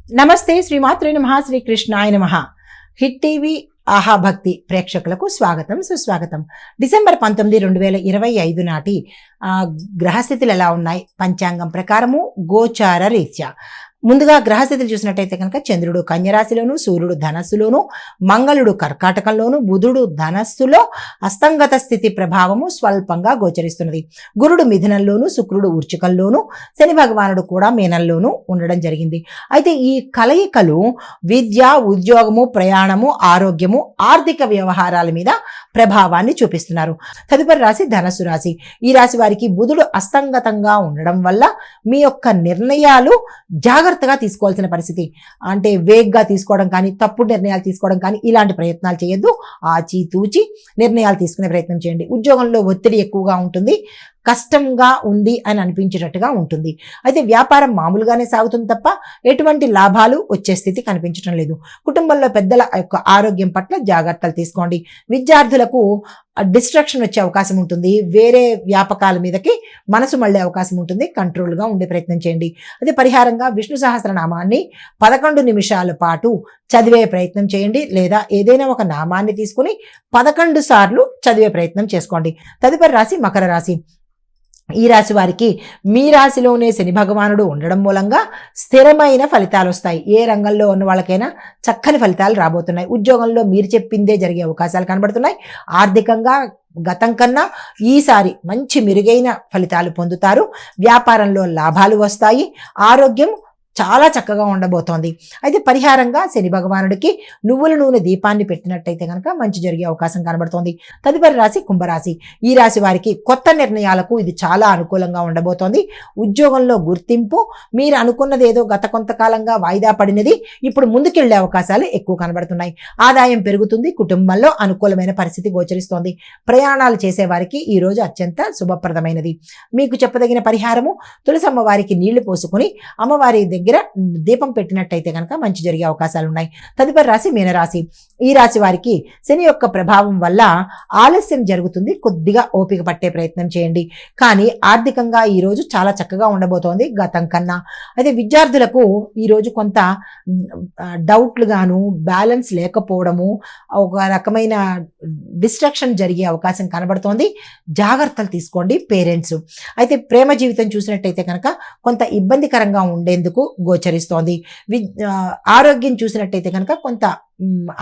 నమస్తే శ్రీమాత్రే నమః శ్రీకృష్ణాయ నమః. హిట్ టీవీ ఆహా భక్తి ప్రేక్షకులకు స్వాగతం సుస్వాగతం. డిసెంబర్ 19, 2025 నాటి గ్రహస్థితులు ఎలా ఉన్నాయి పంచాంగం ప్రకారము గోచార రీత్యా. ముందుగా గ్రహస్థితులు చూసినట్టయితే కనుక చంద్రుడు కన్యరాశిలోను, సూర్యుడు ధనస్సులోను, మంగళుడు కర్కాటకంలోను, బుధుడు ధనస్సులో అస్తంగత స్థితి ప్రభావము స్వల్పంగా గోచరిస్తున్నది. గురుడు మిథునంలోను, శుక్రుడు వృశ్చికంలోను, శని భగవానుడు కూడా మీనంలోను ఉండడం జరిగింది. అయితే ఈ కలయికలు విద్య, ఉద్యోగము, ప్రయాణము, ఆరోగ్యము, ఆర్థిక వ్యవహారాల మీద ప్రభావాన్ని చూపిస్తున్నారు. తదుపరి రాశి ధనస్సు రాశి. ఈ రాశి వారికి బుధుడు అస్తంగతంగా ఉండడం వల్ల మీ యొక్క నిర్ణయాలు జాగ్రత్తగా తీసుకోవాల్సిన పరిస్థితి. అంటే వేగ్గా తీసుకోవడం కానీ, తప్పుడు నిర్ణయాలు తీసుకోవడం కానీ ఇలాంటి ప్రయత్నాలు చేయొద్దు. ఆచితూచి నిర్ణయాలు తీసుకునే ప్రయత్నం చేయండి. ఉద్యోగంలో ఒత్తిడి ఎక్కువగా ఉంటుంది, కష్టంగా ఉంది అని అనిపించేటట్టుగా ఉంటుంది. అయితే వ్యాపారం మామూలుగానే సాగుతుంది తప్ప ఎటువంటి లాభాలు వచ్చే స్థితి కనిపించడం లేదు. కుటుంబంలో పెద్దల యొక్క ఆరోగ్యం పట్ల జాగ్రత్తలు తీసుకోండి. విద్యార్థులకు డిస్ట్రాక్షన్ వచ్చే అవకాశం ఉంటుంది. వేరే వ్యాపకాల మీదకి మనసు మళ్ళే అవకాశం ఉంటుంది. కంట్రోల్గా ఉండే ప్రయత్నం చేయండి. అదే పరిహారంగా విష్ణు సహస్రనామాన్ని 11 నిమిషాల పాటు చదివే ప్రయత్నం చేయండి. లేదా ఏదైనా ఒక నామాన్ని తీసుకుని 11 సార్లు చదివే ప్రయత్నం చేసుకోండి. తదుపరి రాశి మకర రాశి. ఈ రాశి వారికి మీ రాశిలోనే శని భగవానుడు ఉండడం మూలంగా స్థిరమైన ఫలితాలు వస్తాయి. ఏ రంగంలో ఉన్న వాళ్ళకైనా చక్కని ఫలితాలు రాబోతున్నాయి. ఉద్యోగంలో మీరు చెప్పిందే జరిగే అవకాశాలు కనబడుతున్నాయి. ఆర్థికంగా గతం కన్నా ఈసారి మంచి మెరుగైన ఫలితాలు పొందుతారు. వ్యాపారంలో లాభాలు వస్తాయి. ఆరోగ్యం చాలా చక్కగా ఉండబోతోంది. అయితే పరిహారంగా శని భగవానుడికి నువ్వుల నూనె దీపాన్ని పెట్టినట్టయితే కనుక మంచి జరిగే అవకాశం కనబడుతోంది. తదుపరి రాశి కుంభరాశి. ఈ రాశి వారికి కొత్త నిర్ణయాలకు ఇది చాలా అనుకూలంగా ఉండబోతోంది. ఉద్యోగంలో గుర్తింపు, మీరు అనుకున్నది ఏదో గత కొంతకాలంగా వాయిదా పడినది ఇప్పుడు ముందుకెళ్లే అవకాశాలు ఎక్కువ కనబడుతున్నాయి. ఆదాయం పెరుగుతుంది. కుటుంబంలో అనుకూలమైన పరిస్థితి గోచరిస్తోంది. ప్రయాణాలు చేసే వారికి ఈ రోజు అత్యంత శుభప్రదమైనది. మీకు చెప్పదగిన పరిహారము తులసమ్మ వారికి నీళ్లు పోసుకుని అమ్మవారి దగ్గర దీపం పెట్టినట్టయితే కనుక మంచి జరిగే అవకాశాలు ఉన్నాయి. తదుపరి రాశి మీనరాశి. ఈ రాశి వారికి శని యొక్క ప్రభావం వల్ల ఆలస్యం జరుగుతుంది. కొద్దిగా ఓపిక పట్టే ప్రయత్నం చేయండి. కానీ ఆర్థికంగా ఈరోజు చాలా చక్కగా ఉండబోతోంది గతం కన్నా. అయితే విద్యార్థులకు ఈరోజు కొంత డౌట్లు గాను, బ్యాలెన్స్ లేకపోవడము, ఒక రకమైన డిస్ట్రాక్షన్ జరిగే అవకాశం కనబడుతోంది. జాగ్రత్తలు తీసుకోండి పేరెంట్స్. అయితే ప్రేమ జీవితం చూసినట్టయితే కనుక కొంత ఇబ్బందికరంగా ఉండేందుకు గోచరిస్తోంది. ఆరోగ్యం చూసినట్టయితే కనుక కొంత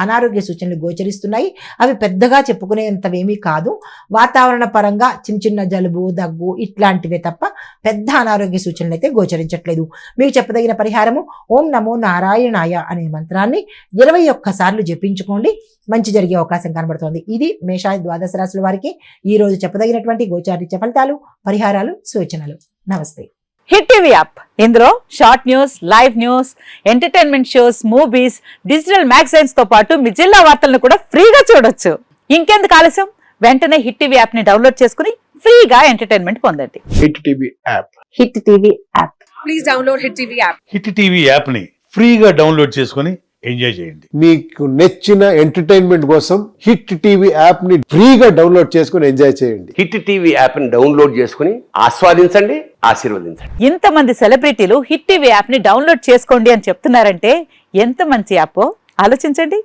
అనారోగ్య సూచనలు గోచరిస్తున్నాయి. అవి పెద్దగా చెప్పుకునేంతవేమీ కాదు. వాతావరణ పరంగా చిన్న చిన్న జలుబు, దగ్గు ఇట్లాంటివే తప్ప పెద్ద అనారోగ్య సూచనలు అయితే గోచరించట్లేదు. మీకు చెప్పదగిన పరిహారము ఓం నమో నారాయణాయ అనే మంత్రాన్ని 21 సార్లు జపించుకోండి. మంచి జరిగే అవకాశం కనబడుతోంది. ఇది మేష ద్వాదశ రాశుల వారికి ఈ రోజు చెప్పదగినటువంటి గోచారిత్య ఫలితాలు, పరిహారాలు, సూచనలు. నమస్తే. హిట్ టీవీ యాప్, ఇందులో short news, live news, entertainment shows, movies, digital magazines తో పాటు మీ జిల్లా వార్తలను కూడా ఫ్రీగా చూడొచ్చు. ఇంకెందుకు ఆలస్యం, వెంటనే హిట్ టీవీ యాప్ ని డౌన్లోడ్ చేసుకుని ఫ్రీగా ఎంటర్టైన్మెంట్ పొందండి. Hit TV app. Hit TV app. Please download hit TV app. Hit TV app ని ఫ్రీగా డౌన్లోడ్ చేసుకుని ఎంజాయ్ చేయండి. మీకు నచ్చిన ఎంటర్టైన్మెంట్ కోసం హిట్ టీవీ యాప్ ని ఫ్రీగా డౌన్లోడ్ చేసుకుని ఎంజాయ్ చేయండి. హిట్ టీవీ యాప్ ని డౌన్లోడ్ చేసుకుని ఆస్వాదించండి, ఆశీర్వదించండి. ఇంతమంది సెలబ్రిటీలు హిట్ టీవీ యాప్ ని డౌన్లోడ్ చేసుకోండి అని చెప్తున్నారంటే ఎంత మంచి యాప్ ఆలోచించండి.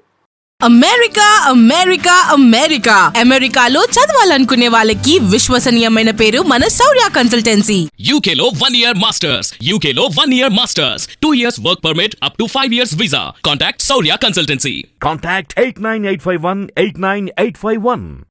అమెరికా అమెరికా అమెరికా అమెరికాలో చదవాలనుకునే వాళ్ళకి విశ్వసనీయమైన పేరు మన శౌర్య కన్సల్టెన్సీ. UK లో 1 year masters. UK లో 1 year masters. 2 years work permit up to 5 years visa. Contact Saurya Consultancy. Contact 89851 89851.